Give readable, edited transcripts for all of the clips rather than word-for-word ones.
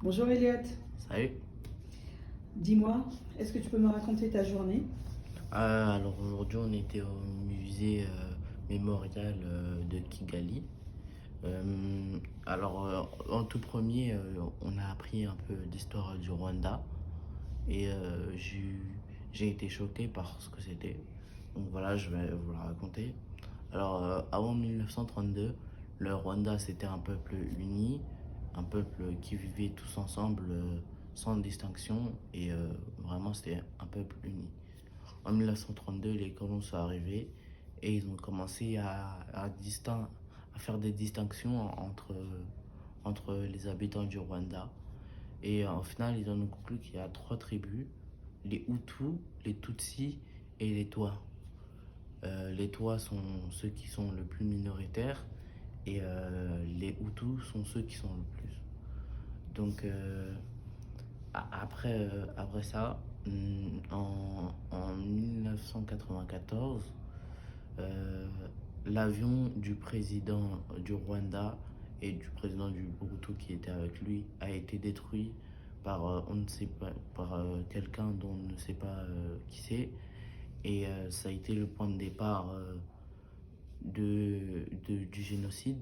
Bonjour Elliot, Salut. dis-moi, est-ce que tu peux me raconter ta journée? Alors aujourd'hui on était au musée mémorial de Kigali. En tout premier on a appris un peu d'histoire du Rwanda et j'ai été choqué par ce que c'était. Donc voilà, je vais vous la raconter. Avant 1932, le Rwanda c'était un peuple uni, un peuple qui vivait tous ensemble sans distinction et vraiment c'était un peuple uni. En 1932, les colons sont arrivés et ils ont commencé à faire des distinctions entre les habitants du Rwanda. Et au final, ils en ont conclu qu'il y a trois tribus, les Hutus, les Tutsis et les Twa. Les Twa sont ceux qui sont le plus minoritaires et les Hutus sont ceux qui sont le plus. Donc après ça, en 1994, euh, l'avion du président du Rwanda et du président du Hutu qui était avec lui a été détruit par on ne sait pas par quelqu'un dont on ne sait pas qui c'est et ça a été le point de départ du génocide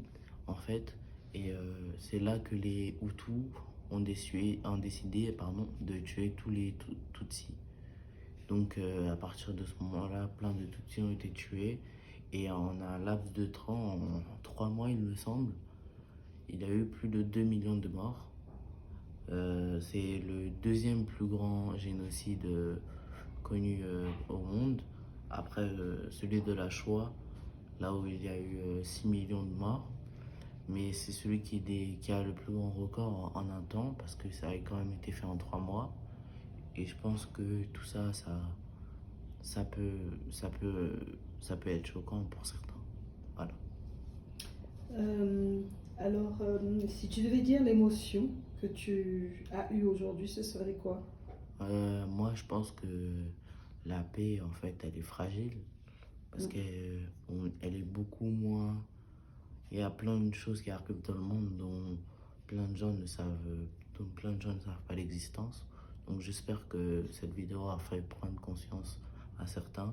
en fait et c'est là que les Hutus ont décidé de tuer tous les Tutsis. Donc à partir de ce moment-là, plein de Tutsis ont été tués et en un laps de temps, en 3 mois il me semble, il y a eu plus de 2 millions de morts. C'est le deuxième plus grand génocide connu au monde, après celui de la Shoah, là où il y a eu 6 millions de morts. Mais c'est celui qui a le plus grand record en un temps, parce que ça a quand même été fait en 3 mois. Et je pense que tout ça, ça peut, ça peut, ça peut être choquant pour certains. Voilà. Euh, si tu devais dire l'émotion que tu as eue aujourd'hui, ce serait quoi? Moi, je pense que la paix, en fait, elle est fragile parce Mm. qu'elle est beaucoup moins. Il y a plein de choses qui arrivent dans le monde plein de gens ne savent, dont plein de gens ne savent pas l'existence. Donc, j'espère que cette vidéo a fait prendre conscience à certains.